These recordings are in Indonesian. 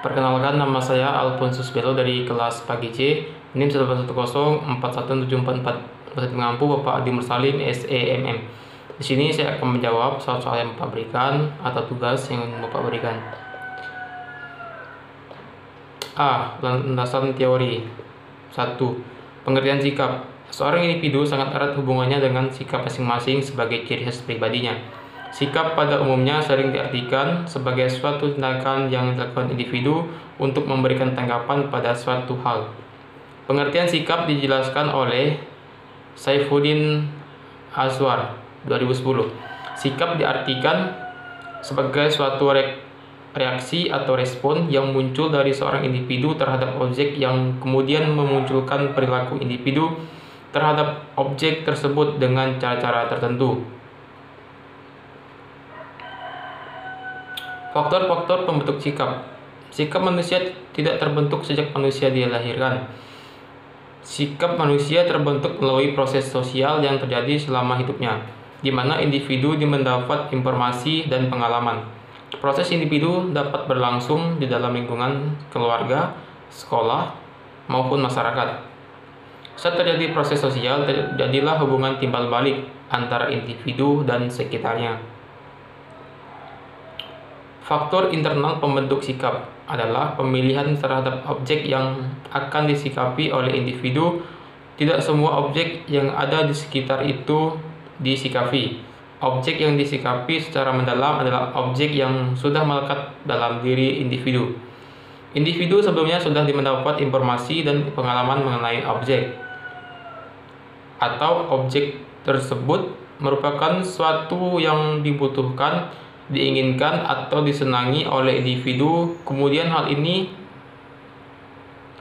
Perkenalkan, nama saya Alfonsus Belo dari kelas pagi C, NIM 110417444. Dosen pengampu Bapak Adi Mursalin, SEMM. Di sini saya akan menjawab soal-soal yang Bapak berikan atau tugas yang Bapak berikan. A. Landasan teori. 1. Pengertian sikap. Seorang individu sangat erat hubungannya dengan sikap masing-masing sebagai ciri khas pribadinya. Sikap pada umumnya sering diartikan sebagai suatu tindakan yang dilakukan individu untuk memberikan tanggapan pada suatu hal. Pengertian sikap dijelaskan oleh Saifuddin Aswar 2010. Sikap diartikan sebagai suatu reaksi atau respon yang muncul dari seorang individu terhadap objek yang kemudian memunculkan perilaku individu terhadap objek tersebut dengan cara-cara tertentu. Faktor-faktor pembentuk sikap. Sikap manusia tidak terbentuk sejak manusia dilahirkan. Sikap manusia terbentuk melalui proses sosial yang terjadi selama hidupnya, di mana individu mendapat informasi dan pengalaman. Proses individu dapat berlangsung di dalam lingkungan keluarga, sekolah, maupun masyarakat. Saat terjadi proses sosial, terjadilah hubungan timbal balik antara individu dan sekitarnya. Faktor internal pembentuk sikap adalah pemilihan terhadap objek yang akan disikapi oleh individu. Tidak semua objek yang ada di sekitar itu disikapi. Objek yang disikapi secara mendalam adalah objek yang sudah melekat dalam diri individu. Individu sebelumnya sudah mendapat informasi dan pengalaman mengenai objek, atau objek tersebut merupakan suatu yang dibutuhkan, diinginkan, atau disenangi oleh individu. Kemudian hal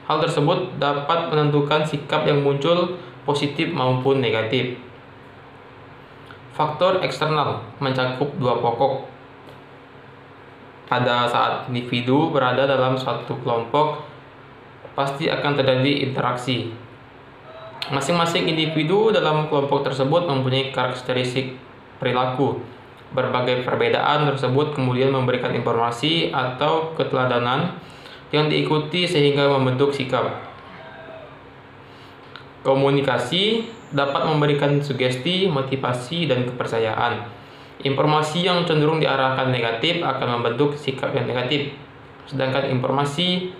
tersebut dapat menentukan sikap yang muncul, positif maupun negatif. Faktor eksternal mencakup dua pokok. Pada saat individu berada dalam suatu kelompok, pasti akan terjadi interaksi. Masing-masing individu dalam kelompok tersebut mempunyai karakteristik perilaku. Berbagai perbedaan tersebut kemudian memberikan informasi atau keteladanan yang diikuti sehingga membentuk sikap. Komunikasi dapat memberikan sugesti, motivasi, dan kepercayaan. Informasi yang cenderung diarahkan negatif akan membentuk sikap yang negatif. Sedangkan informasi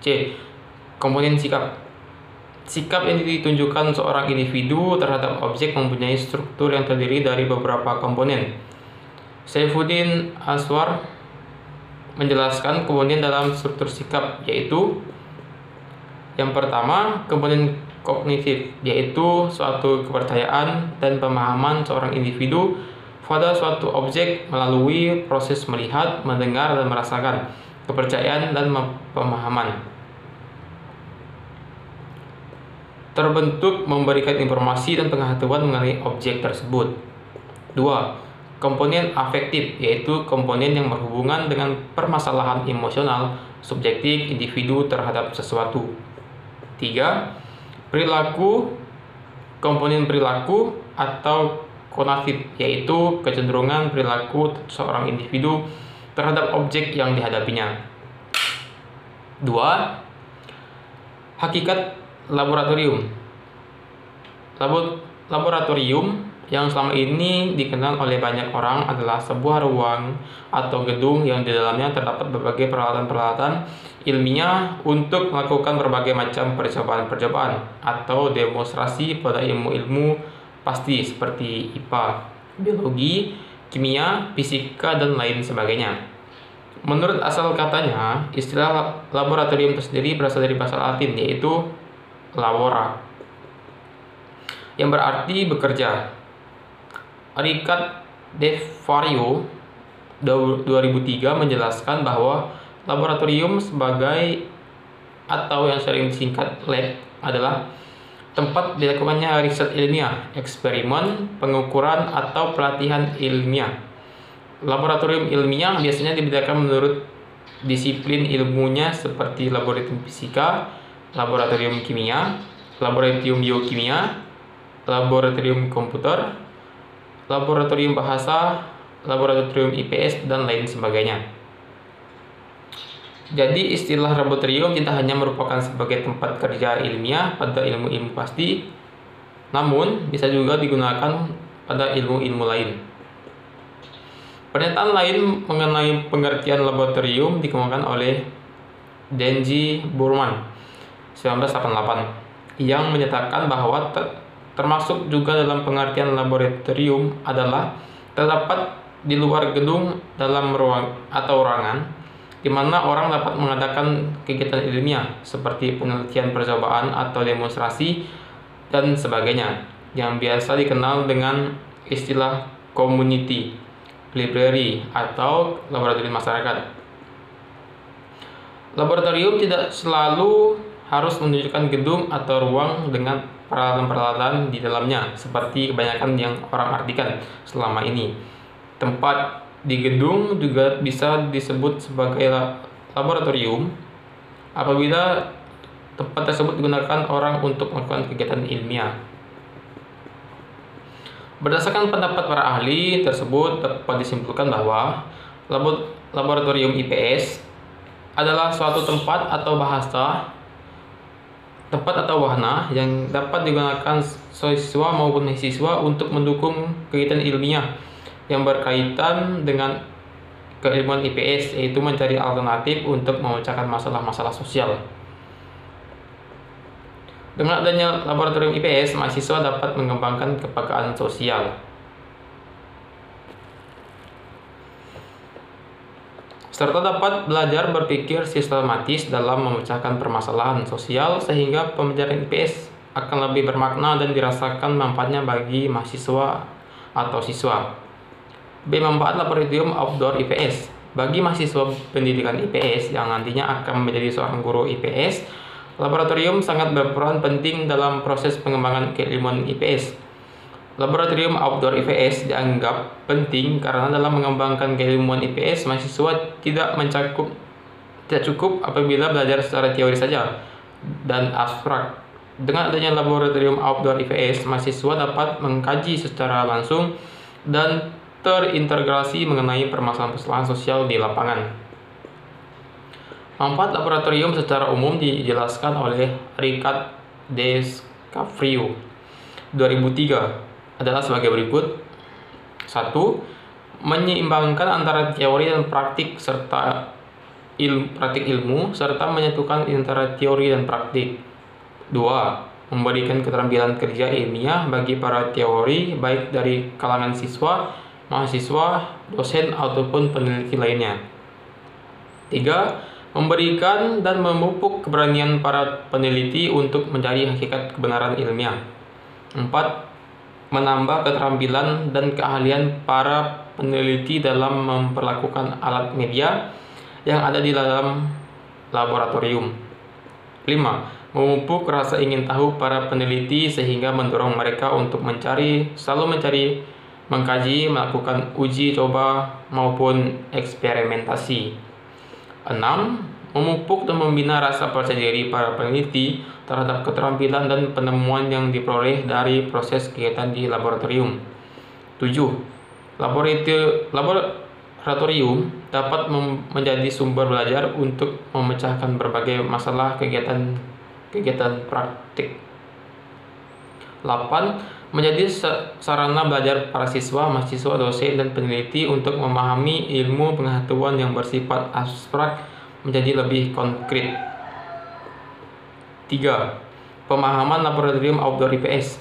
C. Komponen sikap. Sikap yang ditunjukkan seorang individu terhadap objek mempunyai struktur yang terdiri dari beberapa komponen. Saifuddin Aswar menjelaskan komponen dalam struktur sikap, yaitu yang pertama, komponen kognitif, yaitu suatu kepercayaan dan pemahaman seorang individu pada suatu objek melalui proses melihat, mendengar, dan merasakan. Kepercayaan dan pemahaman terbentuk memberikan informasi dan pengetahuan mengenai objek tersebut. 2. Komponen afektif, yaitu komponen yang berhubungan dengan permasalahan emosional subjektif individu terhadap sesuatu. 3. Perilaku, komponen perilaku atau konatif, yaitu kecenderungan perilaku seorang individu terhadap objek yang dihadapinya. 2. Hakikat laboratorium. Laboratorium yang selama ini dikenal oleh banyak orang adalah sebuah ruang atau gedung yang di dalamnya terdapat berbagai peralatan-peralatan ilmiah untuk melakukan berbagai macam percobaan-percobaan atau demonstrasi pada ilmu-ilmu pasti seperti IPA, biologi, kimia, fisika, dan lain sebagainya. Menurut asal katanya, istilah laboratorium tersendiri berasal dari bahasa Latin, yaitu labora, yang berarti bekerja. Ricard de Vario 2003 menjelaskan bahwa laboratorium sebagai, atau yang sering disingkat lab, adalah tempat dilakukannya riset ilmiah, eksperimen, pengukuran, atau pelatihan ilmiah. Laboratorium ilmiah biasanya dibedakan menurut disiplin ilmunya seperti laboratorium fisika, laboratorium kimia, laboratorium biokimia, laboratorium komputer, laboratorium bahasa, laboratorium IPS, dan lain sebagainya. Jadi istilah laboratorium tidak hanya merupakan sebagai tempat kerja ilmiah pada ilmu-ilmu pasti, namun bisa juga digunakan pada ilmu-ilmu lain. Pernyataan lain mengenai pengertian laboratorium dikemukakan oleh Denji Burman 1988 yang menyatakan bahwa termasuk juga dalam pengertian laboratorium adalah terdapat di luar gedung dalam ruang atau ruangan di mana orang dapat mengadakan kegiatan ilmiah seperti penelitian percobaan atau demonstrasi dan sebagainya, yang biasa dikenal dengan istilah community library atau laboratorium masyarakat. Laboratorium tidak selalu harus menunjukkan gedung atau ruang dengan peralatan-peralatan di dalamnya seperti kebanyakan yang orang artikan selama ini. Tempat di gedung juga bisa disebut sebagai laboratorium apabila tempat tersebut digunakan orang untuk melakukan kegiatan ilmiah. Berdasarkan pendapat para ahli tersebut, dapat disimpulkan bahwa laboratorium IPS adalah suatu tempat atau wahana yang dapat digunakan siswa maupun mahasiswa untuk mendukung kegiatan ilmiah yang berkaitan dengan keilmuan IPS, yaitu mencari alternatif untuk memecahkan masalah-masalah sosial. Dengan adanya laboratorium IPS, mahasiswa dapat mengembangkan kepekaan sosial. Serta dapat belajar berpikir sistematis dalam memecahkan permasalahan sosial sehingga pembelajaran IPS akan lebih bermakna dan dirasakan manfaatnya bagi mahasiswa atau siswa. B. Manfaat laboratorium outdoor IPS. Bagi mahasiswa pendidikan IPS yang nantinya akan menjadi seorang guru IPS, laboratorium sangat berperan penting dalam proses pengembangan keilmuan IPS. Laboratorium outdoor IPS dianggap penting karena dalam mengembangkan keilmuan IPS, mahasiswa tidak cukup apabila belajar secara teori saja dan abstrak. Dengan adanya laboratorium outdoor IPS, mahasiswa dapat mengkaji secara langsung dan terintegrasi mengenai permasalahan-permasalahan sosial di lapangan. Manfaat laboratorium secara umum dijelaskan oleh Richard Descafrio 2003 adalah sebagai berikut. 1. Menyeimbangkan antara teori dan praktik ilmu serta menyatukan antara teori dan praktik. 2. Memberikan keterampilan kerja ilmiah bagi para teori baik dari kalangan siswa, mahasiswa, dosen, ataupun peneliti lainnya. 3. Memberikan dan memupuk keberanian para peneliti untuk mencari hakikat kebenaran ilmiah. 4. Menambah keterampilan dan keahlian para peneliti dalam memperlakukan alat media yang ada di dalam laboratorium. 5. Memupuk rasa ingin tahu para peneliti sehingga mendorong mereka untuk selalu mencari, mengkaji, melakukan uji coba maupun eksperimentasi. 6. Memupuk dan membina rasa percaya diri para peneliti terhadap keterampilan dan penemuan yang diperoleh dari proses kegiatan di laboratorium. 7. Laboratorium dapat menjadi sumber belajar untuk memecahkan berbagai masalah kegiatan praktik. 8. Menjadi sarana belajar para siswa, mahasiswa, dosen, dan peneliti untuk memahami ilmu pengetahuan yang bersifat abstrak menjadi lebih konkret. 3. Pemahaman laboratorium outdoor IPS.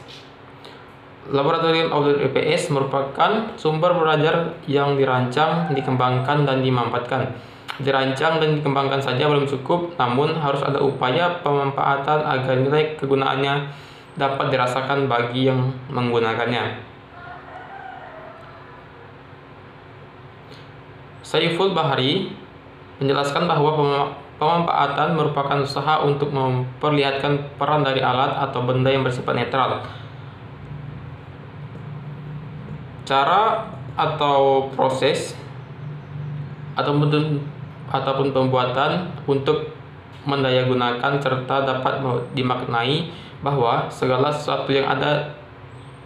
Laboratorium outdoor IPS merupakan sumber belajar yang dirancang, dikembangkan, dan dimanfaatkan. Dirancang dan dikembangkan saja belum cukup, namun harus ada upaya pemanfaatan agar nilai kegunaannya dapat dirasakan bagi yang menggunakannya. Saiful Bahari menjelaskan bahwa pemanfaatan merupakan usaha untuk memperlihatkan peran dari alat atau benda yang bersifat netral. Cara atau proses ataupun pembuatan untuk mendayagunakan serta dapat dimaknai bahwa segala sesuatu yang ada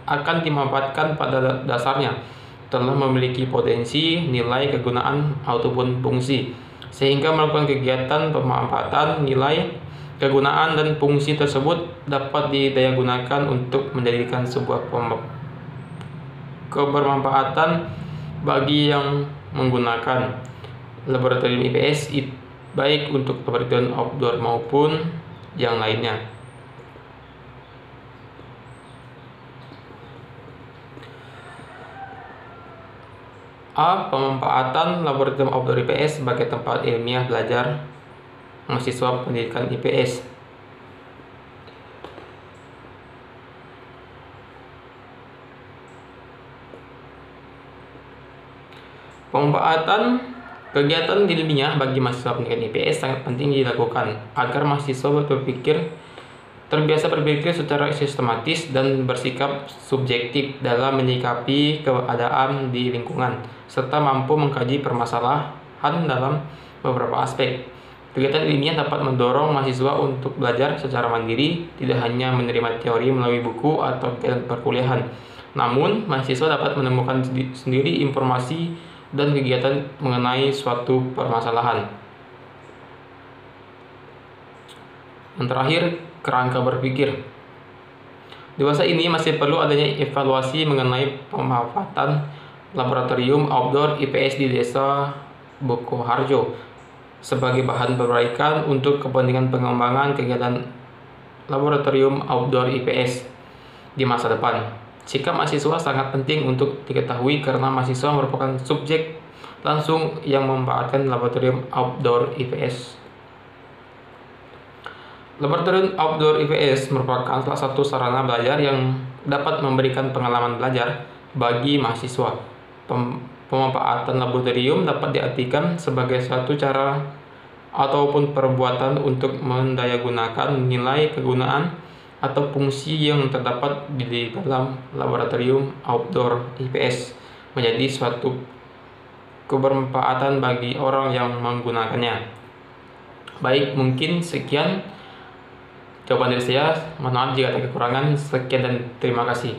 akan dimanfaatkan pada dasarnya telah memiliki potensi, nilai, kegunaan, ataupun fungsi. sehingga melakukan kegiatan pemanfaatan nilai, kegunaan, dan fungsi tersebut dapat didayagunakan untuk menjadikan sebuah kebermanfaatan bagi yang menggunakan laboratorium IPS, baik untuk laboratorium outdoor maupun yang lainnya. A. Pemanfaatan laboratorium outdoor IPS sebagai tempat ilmiah belajar mahasiswa pendidikan IPS. Pemanfaatan kegiatan ilmiah bagi mahasiswa pendidikan IPS sangat penting dilakukan agar mahasiswa terbiasa berpikir secara sistematis dan bersikap subjektif dalam menyikapi keadaan di lingkungan, serta mampu mengkaji permasalahan dalam beberapa aspek. Kegiatan ilmiah dapat mendorong mahasiswa untuk belajar secara mandiri, tidak hanya menerima teori melalui buku atau kegiatan perkuliahan. Namun, mahasiswa dapat menemukan sendiri informasi dan kegiatan mengenai suatu permasalahan. Yang terakhir, kerangka berpikir. Dewasa ini masih perlu adanya evaluasi mengenai pemanfaatan laboratorium outdoor IPS di Desa Bokoharjo sebagai bahan perbaikan untuk kepentingan pengembangan kegiatan laboratorium outdoor IPS di masa depan. Sikap mahasiswa sangat penting untuk diketahui karena mahasiswa merupakan subjek langsung yang memanfaatkan laboratorium outdoor IPS. Laboratorium outdoor IPS merupakan salah satu sarana belajar yang dapat memberikan pengalaman belajar bagi mahasiswa. Pemanfaatan laboratorium dapat diartikan sebagai suatu cara ataupun perbuatan untuk mendayagunakan nilai, kegunaan, atau fungsi yang terdapat di dalam laboratorium outdoor IPS menjadi suatu kebermanfaatan bagi orang yang menggunakannya. Baik, mungkin sekian jawaban dari saya. Mohon maaf jika ada kekurangan. Sekian dan terima kasih.